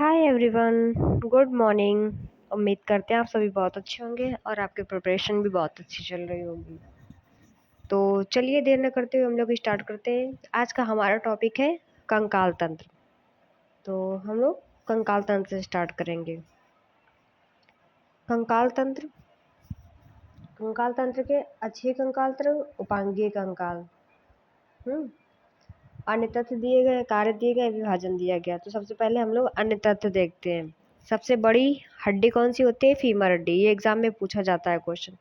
Hi everyone, good morning. उम्मीद करते हैं आप सभी बहुत अच्छे होंगे और आपकी प्रिपरेशन भी बहुत अच्छी चल रही होगी। तो चलिए देर न करते हुए हम लोग स्टार्ट करते हैं। आज का हमारा टॉपिक है कंकाल तंत्र। तो हम लोग कंकाल तंत्र से स्टार्ट करेंगे। कंकाल तंत्र कंकाल तंत्र के अक्षीय कंकाल तंत्र, उपांगीय कंकाल, अन्य तथ्य दिए गए, कार्य दिए गए, विभाजन दिया गया। तो सबसे पहले हम लोग अन्य तथ्य देखते हैं। सबसे बड़ी हड्डी कौन सी होती है? फीमर हड्डी। ये एग्जाम में पूछा जाता है क्वेश्चन।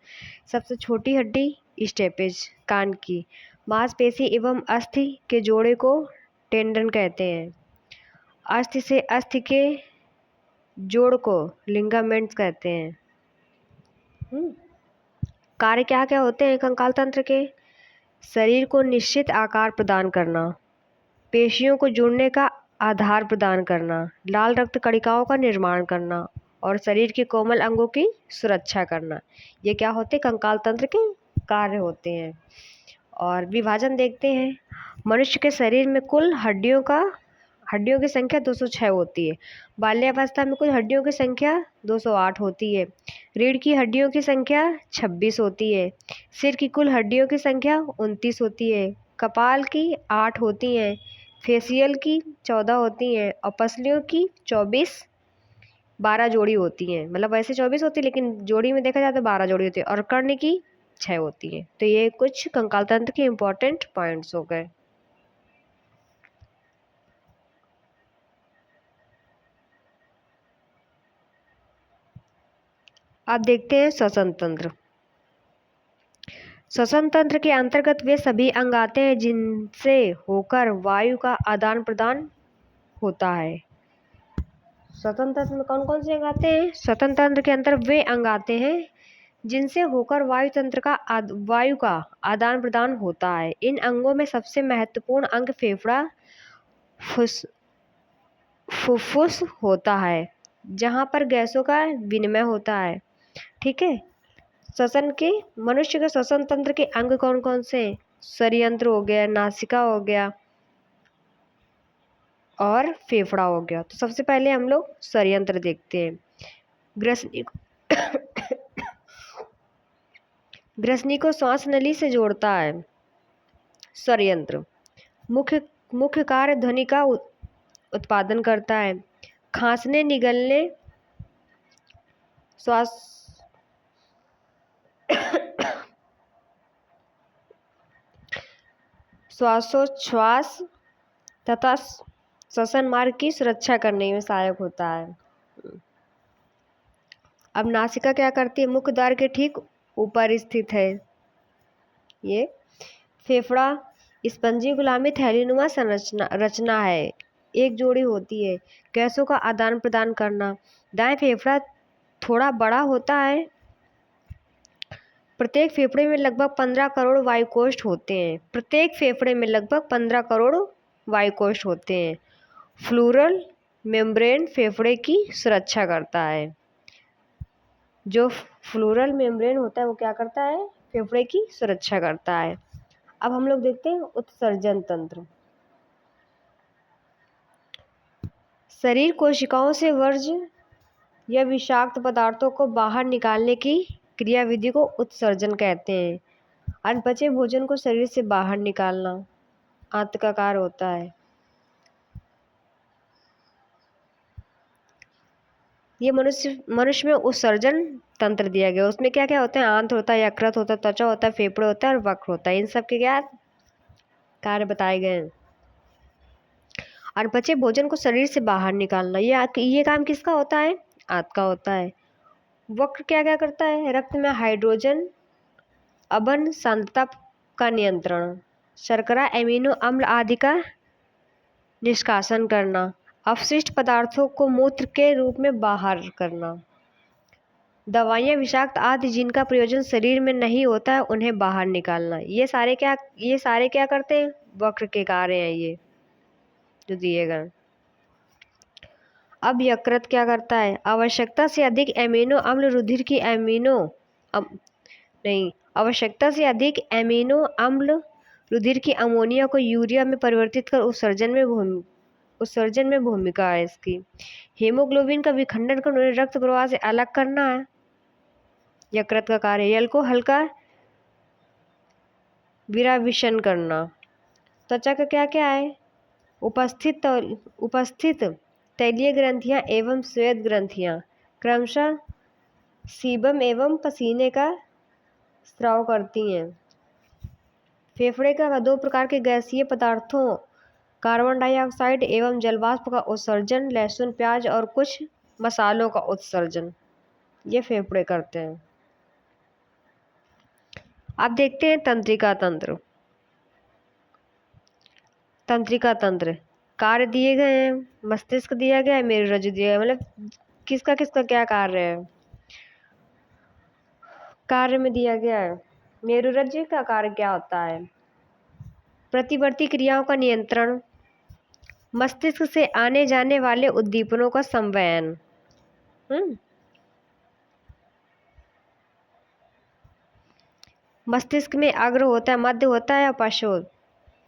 सबसे छोटी हड्डी स्टेपेज, कान की। मांसपेशी एवं अस्थि के जोड़े को टेंडन कहते हैं। अस्थि से अस्थि के जोड़ को लिगामेंट्स कहते हैं। कार्य क्या क्या होते हैं कंकाल तंत्र के? शरीर को निश्चित आकार प्रदान करना, पेशियों को जुड़ने का आधार प्रदान करना, लाल रक्त कणिकाओं का निर्माण करना और शरीर के कोमल अंगों की सुरक्षा करना। ये क्या होते हैं? कंकाल तंत्र के कार्य होते हैं। और विभाजन देखते हैं। मनुष्य के शरीर में कुल हड्डियों की संख्या 206 होती है। बाल्यावस्था में कुल हड्डियों की संख्या 208 होती है। रीढ़ की हड्डियों की संख्या 26 होती है। सिर की कुल हड्डियों की संख्या 29 होती है। कपाल की 8 होती हैं। फेसियल की 14 होती हैं और पसलियों की 12 जोड़ी होती हैं। मतलब वैसे 24 होती है लेकिन जोड़ी में देखा जाए तो 12 जोड़ी होती है। और कर्ण की 6 होती है। तो ये कुछ कंकाल तंत्र के इम्पोर्टेंट पॉइंट्स हो गए। अब देखते हैं श्वसन तंत्र। श्वसन तंत्र के अंतर्गत वे सभी अंग आते हैं जिनसे होकर वायु का आदान प्रदान होता है। श्वसन तंत्र में कौन कौन से अंग आते हैं? श्वसन तंत्र के अंतर्गत वे अंग आते हैं जिनसे होकर वायु का आदान प्रदान होता है। इन अंगों में सबसे महत्वपूर्ण अंग फेफड़ा फुफ्फुस होता है, जहाँ पर गैसों का विनिमय होता है। ठीक है। मनुष्य के श्वसन तंत्र के अंग कौन कौन से? षड्यंत्र हो गया, नासिका हो गया और फेफड़ा हो गया। तो सबसे पहले हम लोग षड्यंत्र देखते हैं। ग्रसनी को श्वास नली से जोड़ता है। षड्यंत्र मुख्य कार्य ध्वनि का उत्पादन करता है। खांसने निगलने श्वासोच्छ्वास तथा श्वसन मार्ग की सुरक्षा करने में सहायक होता है। अब नासिका क्या करती है? मुख्य द्वार के ठीक ऊपर स्थित है। ये फेफड़ा स्पंजी गुलामी थैलीनुमा रचना है। एक जोड़ी होती है। गैसों का आदान प्रदान करना। दाएं फेफड़ा थोड़ा बड़ा होता है। प्रत्येक फेफड़े में लगभग 15 करोड़ वायुकोष्ठ होते हैं। फ्लूरल मेम्ब्रेन फेफड़े की सुरक्षा करता है। जो फ्लूरल मेम्ब्रेन होता है वो क्या करता है? फेफड़े की सुरक्षा करता है। अब हम लोग देखते हैं उत्सर्जन तंत्र। शरीर कोशिकाओं से वर्ज्य या विषाक्त पदार्थों को बाहर निकालने की क्रियाविधि को उत्सर्जन कहते हैं। अनपचे भोजन को शरीर से बाहर निकालना आंत का कार्य होता है। ये मनुष्य में उत्सर्जन तंत्र दिया गया। उसमें क्या क्या होता है? आंत होता है, यकृत होता है, त्वचा होता है, फेफड़े होता है और वक्र होता है। इन सब के क्या कार्य बताए गए हैं। अनपचे भोजन को शरीर से बाहर निकालना, ये काम किसका होता है? आंत का होता है। वक्र क्या क्या करता है? रक्त में हाइड्रोजन अबन सांद्रता का नियंत्रण, शर्करा, एमिनो अम्ल आदि का निष्कासन करना, अपशिष्ट पदार्थों को मूत्र के रूप में बाहर करना, दवाइयाँ, विषाक्त आदि जिनका प्रयोजन शरीर में नहीं होता है उन्हें बाहर निकालना। ये सारे क्या करते हैं? वक्र के कार्य हैं ये जो दिए गए। अब यकृत क्या करता है? आवश्यकता से अधिक एमिनो अम्ल रुधिर की अमोनिया को यूरिया में परिवर्तित कर उत्सर्जन में उत्सर्जन में भूमिका है इसकी। हीमोग्लोबिन का विखंडन कर उन्हें रक्त प्रवाह से अलग करना है, यकृत का कार्य। जल को हल्का विराविशन करना। त्वचा का क्या क्या है? उपस्थित तैलीय ग्रंथियां एवं श्वेत ग्रंथियां क्रमशः सीबम एवं पसीने का स्राव करती हैं। फेफड़े का 2 प्रकार के गैसीय पदार्थों कार्बन डाइऑक्साइड एवं जलवाष्प का उत्सर्जन, लहसुन प्याज और कुछ मसालों का उत्सर्जन, ये फेफड़े करते हैं। अब देखते हैं तंत्रिका तंत्र। तंत्रिका तंत्र कार्य दिए गए हैं, मस्तिष्क दिया गया है, मेरुरज्जु दिया है, मतलब किसका किसका क्या कार्य है। कार्य में दिया गया है मेरुरज्जु का कार्य क्या होता है? प्रतिवर्ती क्रियाओं का नियंत्रण, मस्तिष्क से आने जाने वाले उद्दीपनों का संवहन। मस्तिष्क में अग्र होता है, मध्य होता है और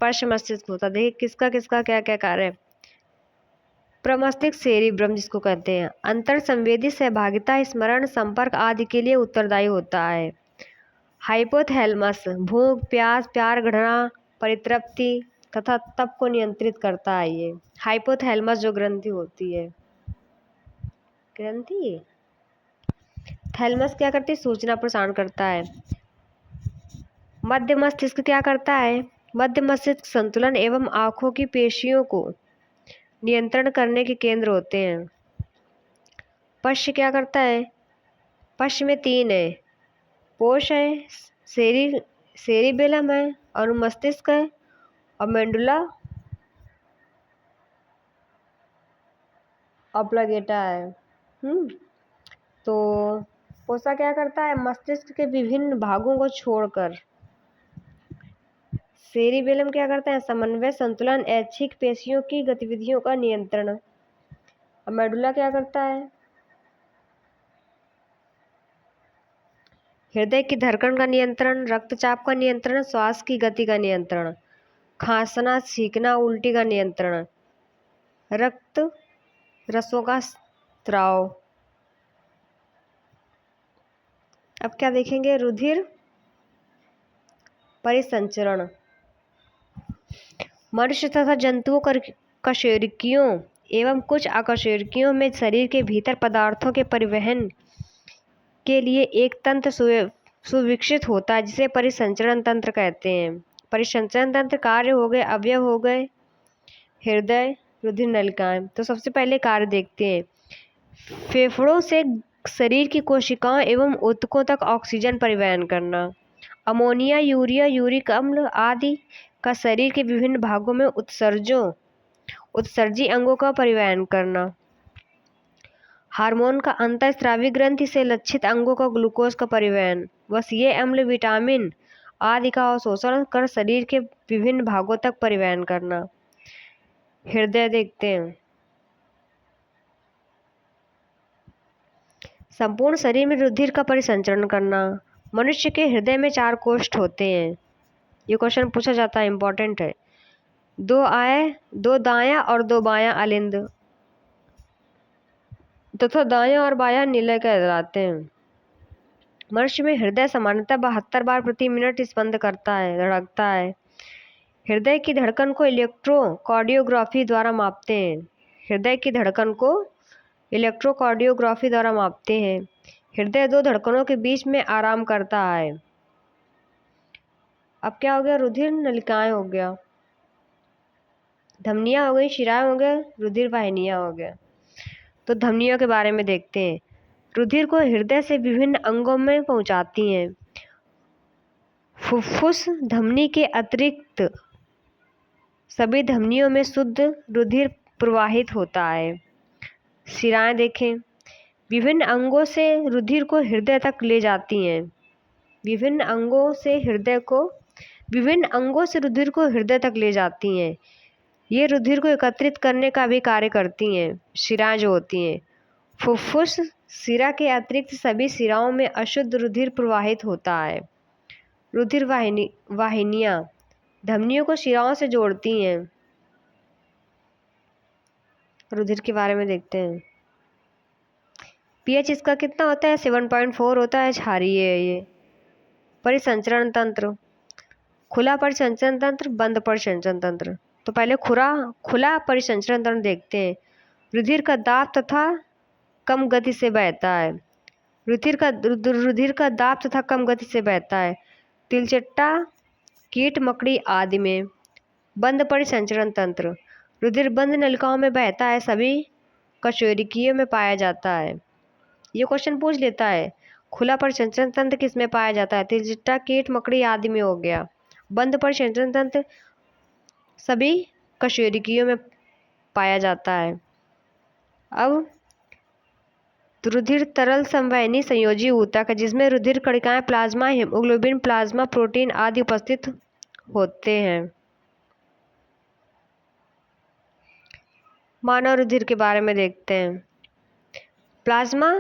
पश्च मस्तिष्क होता है। देखिए किसका किसका क्या क्या कार्य है। प्रमस्तिष्क सेरिब्रम जिसको कहते हैं, अंतर संवेदी सहभागिता, स्मरण, संपर्क आदि के लिए उत्तरदायी होता है। हाइपोथैलेमस भूख, प्यास, प्यार, घृणा, परितृप्ति तथा तप को नियंत्रित करता है। ये हाइपोथैलेमस जो ग्रंथि होती है, ग्रंथि थैलेमस क्या करती है? सूचना प्रसारण करता है। मध्य मस्तिष्क क्या करता है? मध्य मस्तिष्क संतुलन एवं आंखों की पेशियों को नियंत्रण करने के केंद्र होते हैं। पश्च क्या करता है? पश्च में 3 है, पोष है, सेरिबेलम है, अनुमस्तिष्क है और मेडुला ऑब्लिगेटा है। तो पोषा क्या करता है? मस्तिष्क के विभिन्न भागों को छोड़कर। सेरिबेलम क्या करता है? समन्वय, संतुलन, ऐच्छिक पेशियों की गतिविधियों का नियंत्रण। और मेडुला क्या करता है? हृदय की धड़कन का नियंत्रण, रक्तचाप का नियंत्रण, श्वास की गति का नियंत्रण, खांसना, छींकना, उल्टी का नियंत्रण, रक्त रसों का स्राव। अब क्या देखेंगे? रुधिर परिसंचरण। मनुष्य तथा जंतुओं, कशेरुकियों एवं कुछ अकशेरुकियों में शरीर के भीतर पदार्थों के परिवहन के लिए एक तंत्र सुविकसित होता है, जिसे परिसंचरण तंत्र कहते हैं। परिसंचरण तंत्र कार्य हो गए, अवयव हो गए, हृदय, रुधिर नलिकाएं। तो सबसे पहले कार्य देखते हैं। फेफड़ों से शरीर की कोशिकाओं एवं ऊतकों तक ऑक्सीजन परिवहन करना, अमोनिया, यूरिया, यूरिक अम्ल आदि का शरीर के विभिन्न भागों में उत्सर्जी अंगों का परिवहन करना, हार्मोन का अंतःस्रावी ग्रंथि से लक्षित अंगों का ग्लूकोज का परिवहन, वसीय अम्ल, विटामिन आदि का अवशोषण कर शरीर के विभिन्न भागों तक परिवहन करना। हृदय देखते हैं। संपूर्ण शरीर में रुधिर का परिसंचरण करना। मनुष्य के हृदय में 4 कोष्ठ होते हैं। ये क्वेश्चन पूछा जाता है, इंपॉर्टेंट है। 2 दायां और 2 बायां अलिंद तथा दायां और बायां निलय कहलाते हैं। मनुष्य में हृदय सामान्यतः 72 बार प्रति मिनट स्पंद करता है, धड़कता है। हृदय की धड़कन को इलेक्ट्रोकार्डियोग्राफी द्वारा मापते हैं। हृदय की धड़कन को इलेक्ट्रोकार्डियोग्राफी द्वारा मापते हैं। हृदय 2 धड़कनों के बीच में आराम करता है। अब क्या हो गया? रुधिर नलिकाएं हो गया, धमनियां हो गई, शिराएं हो गया, रुधिर वाहिनियां हो गया। तो धमनियों के बारे में देखते हैं। रुधिर को हृदय से विभिन्न अंगों में पहुंचाती हैं। फुफ्फुस धमनी के अतिरिक्त सभी धमनियों में शुद्ध रुधिर प्रवाहित होता है। शिराएं देखें, विभिन्न अंगों से रुधिर को हृदय तक ले जाती हैं। विभिन्न अंगों से रुधिर को हृदय तक ले जाती हैं। ये रुधिर को एकत्रित करने का भी कार्य करती हैं। शिराएं जो होती हैं, फुफ्फुस शिरा के अतिरिक्त सभी शिराओं में अशुद्ध रुधिर प्रवाहित होता है। रुधिर वाहिनियां धमनियों को शिराओं से जोड़ती हैं। रुधिर के बारे में देखते हैं। पीएच इसका कितना होता है? 7.4 होता है, क्षारीय है ये। परिसंचरण तंत्र, खुला परिसंचरण तंत्र, बंद परिसंचरण तंत्र। तो पहले खुला परिसंचरण तंत्र देखते हैं। रुधिर का दाब तथा कम गति से बहता है। रुधिर का दाब तथा कम गति से बहता है तिलचट्टा, कीट मकड़ी आदि में। बंद परिसंचरण तंत्र, रुधिर बंद नलिकाओं में बहता है, सभी कशेरुकियों में पाया जाता है। ये क्वेश्चन पूछ लेता है। खुला परिसंचरण तंत्र किस में पाया जाता है? तिलचट्टा, कीट मकड़ी आदि में हो गया। बंद परिसंचरण तंत्र सभी कशेरुकियों में पाया जाता है। अब रुधिर तरल संवहनी संयोजी ऊतक है, जिसमें रुधिर कणिकाएं, प्लाज्मा, हीमोग्लोबिन, प्लाज्मा प्रोटीन आदि उपस्थित होते हैं। मानव रुधिर के बारे में देखते हैं। प्लाज्मा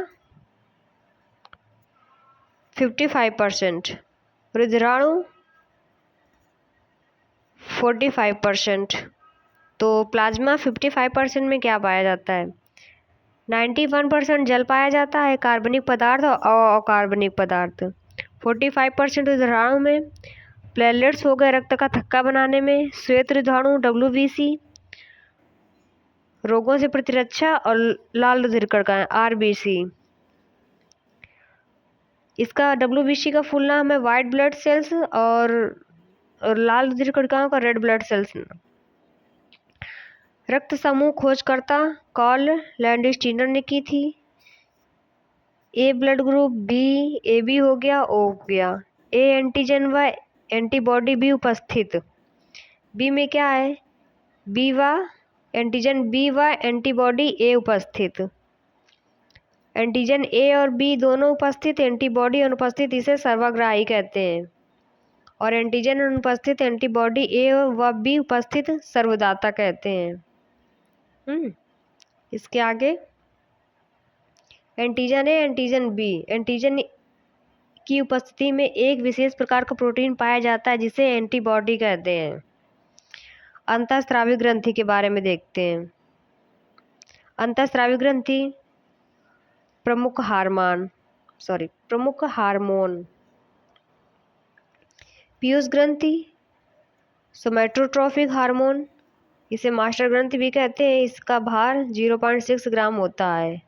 55%, रुधिराणु 45%। तो प्लाज्मा 55% में क्या पाया जाता है? 91% जल पाया जाता है, कार्बनिक पदार्थ और अकार्बनिक पदार्थ। 45% रुधिराणु में प्लेटलेट्स हो गए रक्त का थक्का बनाने में, श्वेत रुधिराणु WBC रोगों से प्रतिरक्षा, और लाल रुधिर कणिकाएं RBC। इसका WBC का फुल नाम है वाइट ब्लड सेल्स, और लाल रुधिर कणिकाओं का रेड ब्लड सेल्स। रक्त समूह खोजकर्ता कार्ल लैंडस्टीनर ने की थी। ए ब्लड ग्रुप, बी AB हो गया, O हो गया। ए एंटीजन व एंटीबॉडी बी उपस्थित। बी में क्या है? बी व एंटीजन बी व एंटीबॉडी ए उपस्थित। एंटीजन ए और बी दोनों उपस्थित, एंटीबॉडी अनुपस्थित, इसे सर्वग्राही कहते हैं। और एंटीजन अनुपस्थित, एंटीबॉडी ए व बी उपस्थित, सर्वदाता कहते हैं। इसके आगे antigen A, antigen B. Antigen की उपस्थिति में एक विशेष प्रकार का प्रोटीन पाया जाता है, जिसे एंटीबॉडी कहते हैं। अंतःस्रावी ग्रंथि के बारे में देखते हैं। अंतःस्रावी ग्रंथि प्रमुख हार्मोन। पीयूष ग्रंथि सोमैटोट्रोफिक हार्मोन, इसे मास्टर ग्रंथि भी कहते हैं। इसका भार 0.6 ग्राम होता है।